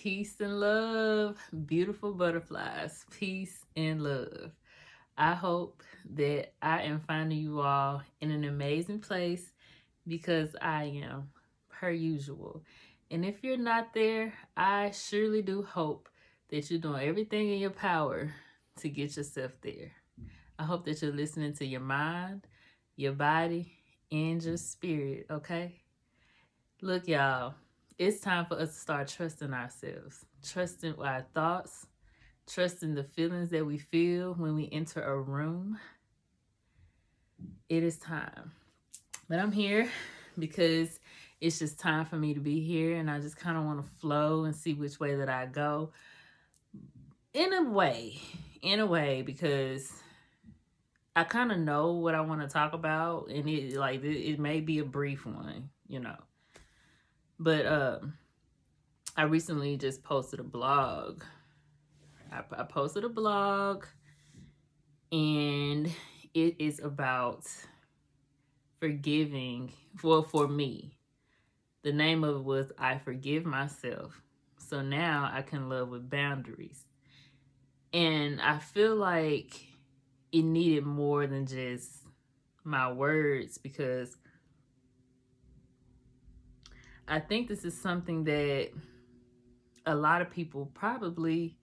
Peace and love, beautiful butterflies. Peace and love. I hope that I am finding you all in an amazing place because I am, per usual. And if you're not there, I surely do hope that you're doing everything in your power to get yourself there. I hope that you're listening to your mind, your body, and your spirit, okay? Look, y'all, it's time for us to start trusting ourselves, trusting our thoughts, trusting the feelings that we feel when we enter a room. It is time. But I'm here because it's just time for me to be here, and I just kind of want to flow and see which way that I go. In a way, because I kind of know what I want to talk about, and it may be a brief one. But I recently just posted a blog. I posted a blog, and it is about forgiving. Well, for me, the name of it was I Forgive Myself. So now I can love with boundaries. And I feel like it needed more than just my words, because I think this is something that a lot of people probably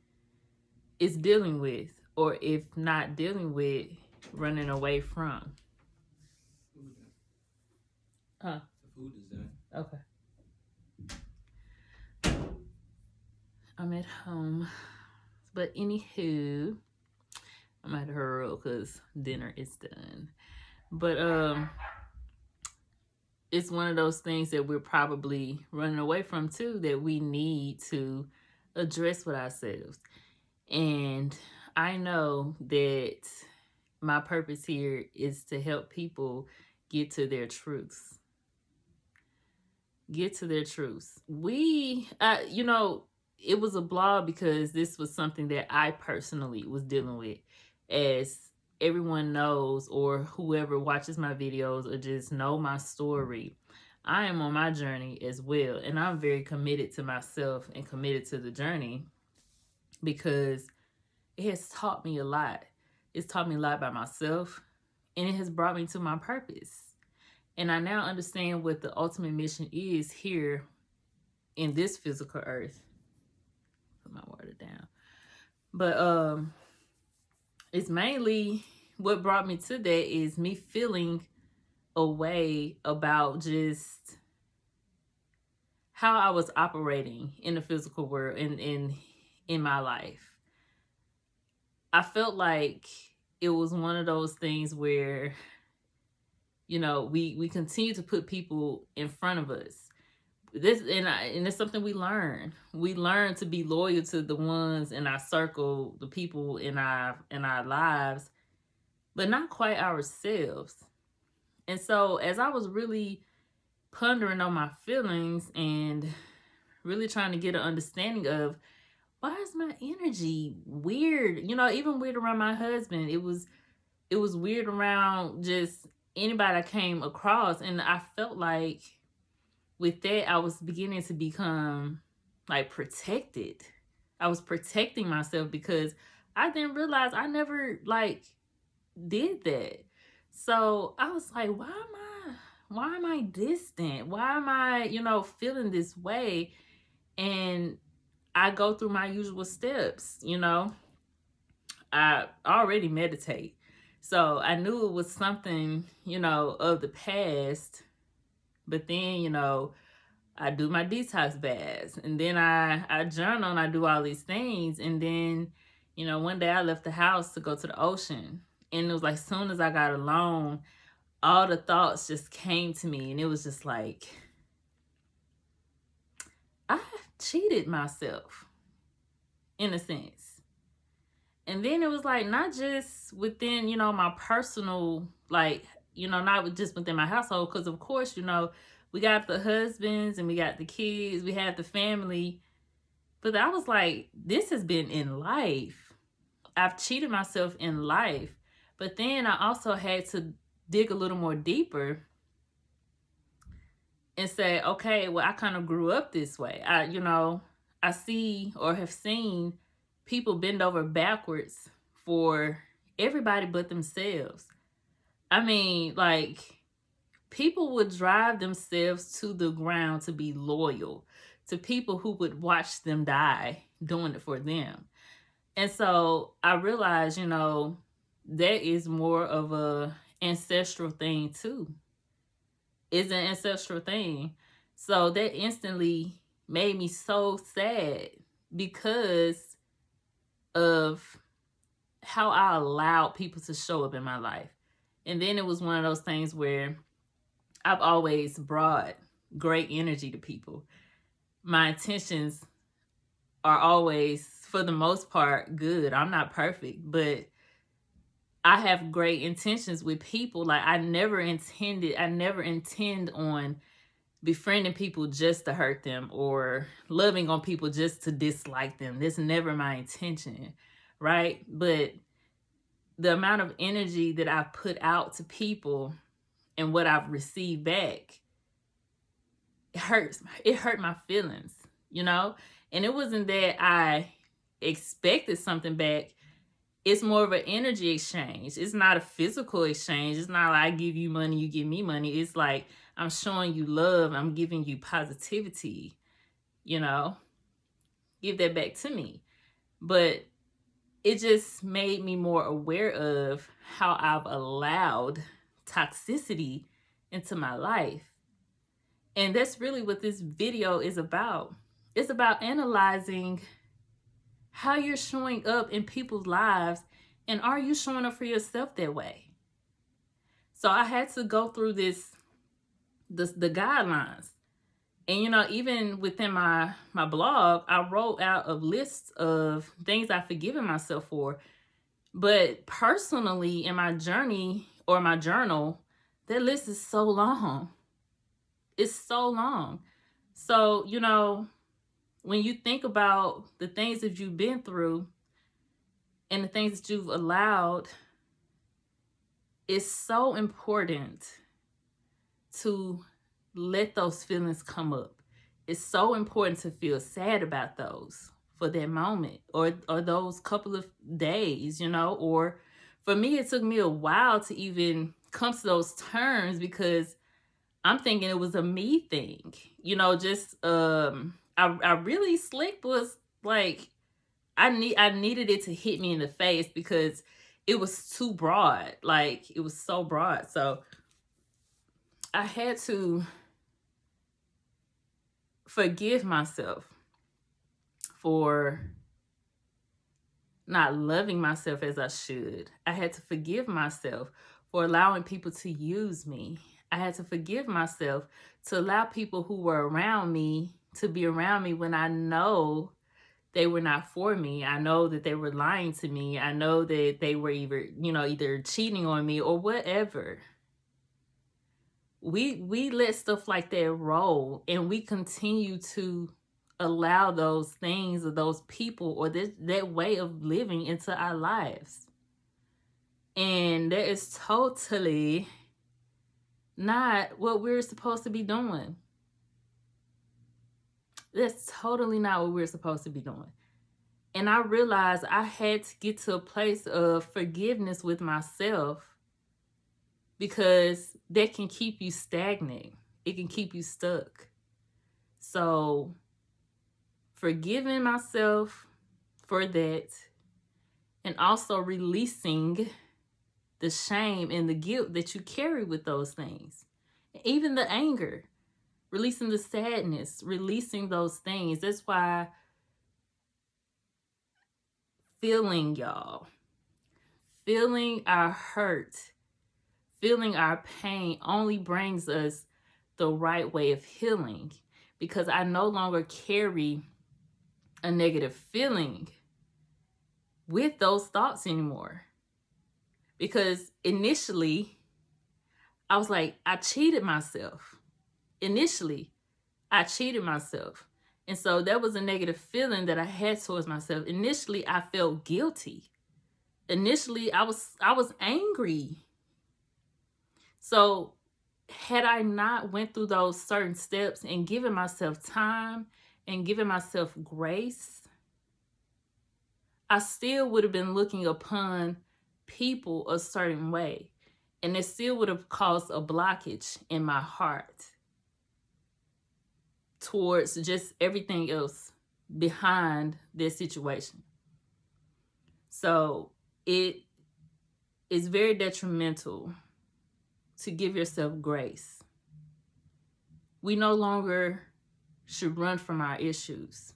is dealing with, or if not dealing with, running away from. Huh? The food is done. Okay. I'm at home. But anywho, I'm at her because dinner is done. But it's one of those things that we're probably running away from too, that we need to address with ourselves. And I know that my purpose here is to help people get to their truths. Get to their truths. It was a blog because this was something that I personally was dealing with. As everyone knows, or whoever watches my videos or just know my story, I am on my journey as well. And I'm very committed to myself and committed to the journey because it has taught me a lot. It's taught me a lot about myself, and it has brought me to my purpose. And I now understand what the ultimate mission is here in this physical earth. Put my water down. But it's mainly what brought me to that is me feeling a way about just how I was operating in the physical world and in my life. I felt like it was one of those things where, we continue to put people in front of us. And it's something we learn. We learn to be loyal to the ones in our circle, the people in our lives, but not quite ourselves. And so as I was really pondering on my feelings and really trying to get an understanding of why is my energy weird, even weird around my husband. It was weird around just anybody I came across. And I felt like with that, I was beginning to become like protected. I was protecting myself because I didn't realize I never did that. So I was like, why am I distant? Why am I, feeling this way? And I go through my usual steps, I already meditate. So I knew it was something, of the past. But then, I do my detox baths, and then I journal, and I do all these things. And then, one day I left the house to go to the ocean. And it was like, as soon as I got alone, all the thoughts just came to me. And it was just like, I cheated myself in a sense. And then it was like, not just within, my personal, not just within my household. Because of course, we got the husbands and we got the kids, we have the family. But I was like, this has been in life. I've cheated myself in life. But then I also had to dig a little more deeper and say, okay, well, I kind of grew up this way. I see or have seen people bend over backwards for everybody but themselves. I mean, like, people would drive themselves to the ground to be loyal to people who would watch them die doing it for them. And so I realized, that is more of a ancestral thing too. It's an ancestral thing. So that instantly made me so sad because of how I allowed people to show up in my life. And then it was one of those things where I've always brought great energy to people. My intentions are always, for the most part, good. I'm not perfect, but I have great intentions with people. Like, I never intend on befriending people just to hurt them or loving on people just to dislike them. That's never my intention, right? But the amount of energy that I put out to people and what I've received back, it hurt my feelings, and it wasn't that I expected something back. It's more of an energy exchange. It's not a physical exchange. It's not like I give you money, you give me money. It's like I'm showing you love. I'm giving you positivity, give that back to me. But it just made me more aware of how I've allowed toxicity into my life. And that's really what this video is about. It's about analyzing how you're showing up in people's lives, and are you showing up for yourself that way? So I had to go through the guidelines. And even within my blog, I wrote out a list of things I've forgiven myself for. But personally, in my journey or my journal, that list is so long. It's so long. So, when you think about the things that you've been through and the things that you've allowed, it's so important to let those feelings come up. It's so important to feel sad about those for that moment or those couple of days, or for me, it took me a while to even come to those terms because I'm thinking it was a me thing, I really slick was like, I needed it to hit me in the face because it was too broad. Like, it was so broad. So I had to forgive myself for not loving myself as I should. I had to forgive myself for allowing people to use me. I had to forgive myself to allow people who were around me to be around me when I know they were not for me. I know that they were lying to me. I know that they were either cheating on me or whatever. We let stuff like that roll, and we continue to allow those things or those people or that way of living into our lives. And that is totally not what we're supposed to be doing. That's totally not what we're supposed to be doing. And I realized I had to get to a place of forgiveness with myself, because that can keep you stagnant. It can keep you stuck. So forgiving myself for that, and also releasing the shame and the guilt that you carry with those things. Even the anger, releasing the sadness, releasing those things. That's why feeling our hurt, feeling our pain only brings us the right way of healing, because I no longer carry a negative feeling with those thoughts anymore. Because initially, I was like, I cheated myself. Initially, I cheated myself. And so that was a negative feeling that I had towards myself. Initially, I felt guilty. Initially, I was angry. So had I not went through those certain steps and given myself time and giving myself grace, I still would have been looking upon people a certain way. And it still would have caused a blockage in my heart towards just everything else behind this situation. So it is very detrimental to give yourself grace. We no longer should run from our issues.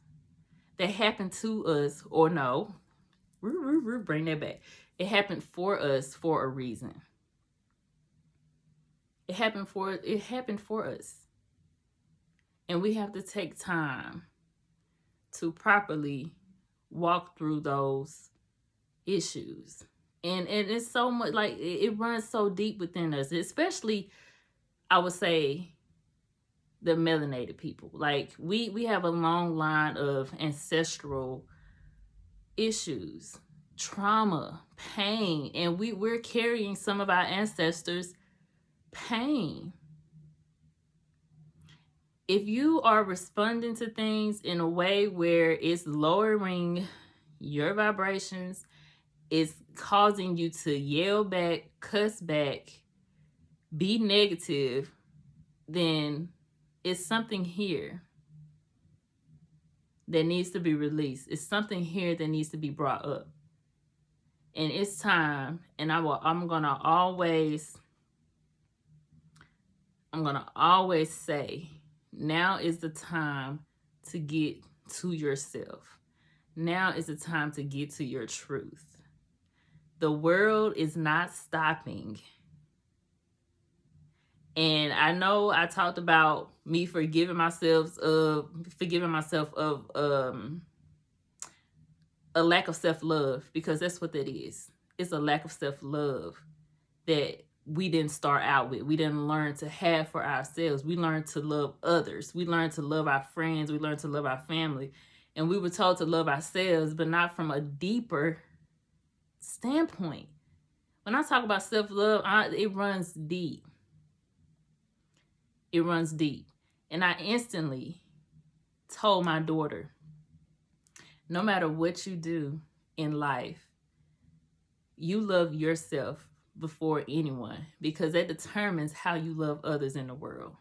They happen to us, or no, bring that back. It happened for us for a reason. It happened for us. And we have to take time to properly walk through those issues. And it's so much, like, it runs so deep within us, especially, I would say, the melanated people. Like, we have a long line of ancestral issues, trauma, pain, and we're carrying some of our ancestors' pain. If you are responding to things in a way where it's lowering your vibrations, it's causing you to yell back, cuss back, be negative, then it's something here that needs to be released. It's something here that needs to be brought up. And it's time, and I'm gonna always say, now is the time to get to yourself. Now is the time to get to your truth. The world is not stopping. And I know I talked about me forgiving myself of a lack of self-love, because that's what that is. It's a lack of self-love that we didn't start out with. We didn't learn to have for ourselves. We learned to love others. We learned to love our friends. We learned to love our family. And we were told to love ourselves, but not from a deeper standpoint. When I talk about self-love, it runs deep. It runs deep. And I instantly told my daughter, no matter what you do in life, you love yourself before anyone, because that determines how you love others in the world.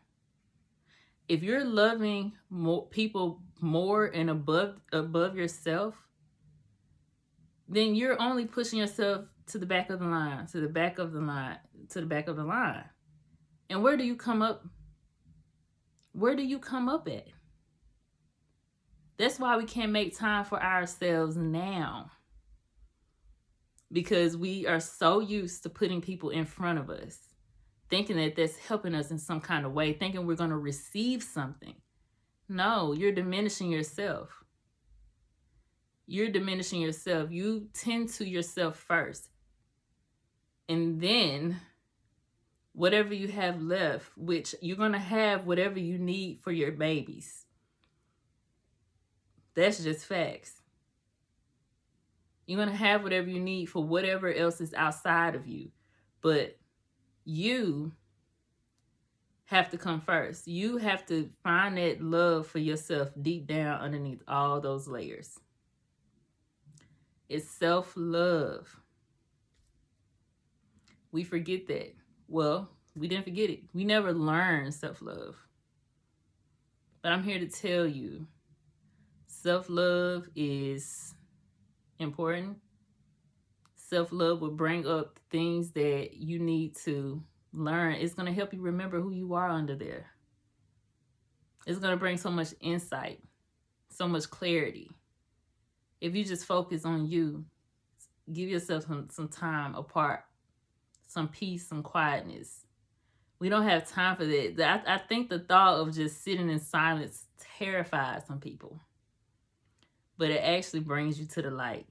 If you're loving people more and above yourself, then you're only pushing yourself to the back of the line, to the back of the line, to the back of the line. And where do you come up? Where do you come up at? That's why we can't make time for ourselves now. Because we are so used to putting people in front of us, thinking that that's helping us in some kind of way, thinking we're going to receive something. No, you're diminishing yourself. You're diminishing yourself. You tend to yourself first. And then whatever you have left, which you're going to have whatever you need for your babies. That's just facts. You're going to have whatever you need for whatever else is outside of you. But you have to come first. You have to find that love for yourself deep down underneath all those layers. It's self-love. We forget that. Well, we didn't forget it. We never learned self-love. But I'm here to tell you, self-love is important. Self-love will bring up things that you need to learn. It's going to help you remember who you are under there. It's going to bring so much insight, so much clarity. If you just focus on you, give yourself some time apart, some peace, some quietness. We don't have time for that. I think the thought of just sitting in silence terrifies some people. But it actually brings you to the light.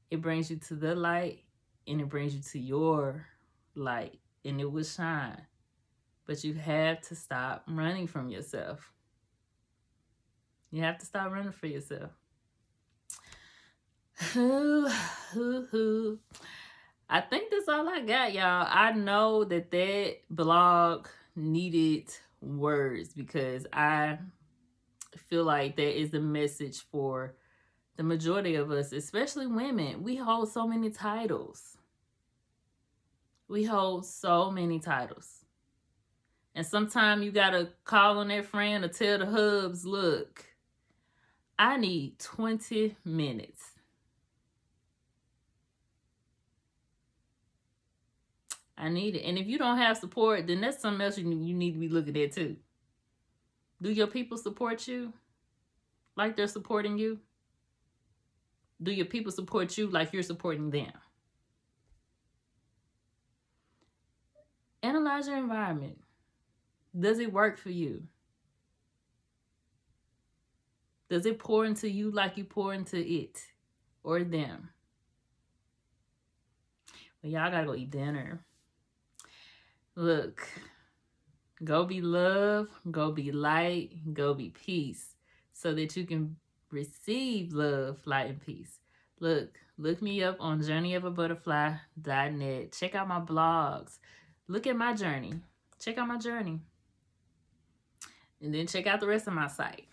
It brings you to the light, and it brings you to your light, and it will shine. But you have to stop running from yourself. You have to stop running for yourself. I think that's all I got, y'all. I know that blog needed words, because I feel like that is the message for the majority of us, especially women. We hold so many titles. We hold so many titles. And sometimes you got to call on that friend or tell the hubs, look, I need 20 minutes. I need it. And if you don't have support, then that's something else you need to be looking at too. Do your people support you like they're supporting you? Do your people support you like you're supporting them? Analyze your environment. Does it work for you? Does it pour into you like you pour into it or them? Well, y'all gotta go eat dinner. Look, go be love, go be light, go be peace, so that you can receive love, light, and peace. Look me up on journeyofaButterfly.net. Check out my blogs. Look at my journey. Check out my journey. And then check out the rest of my site.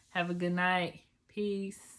Have a good night. Peace.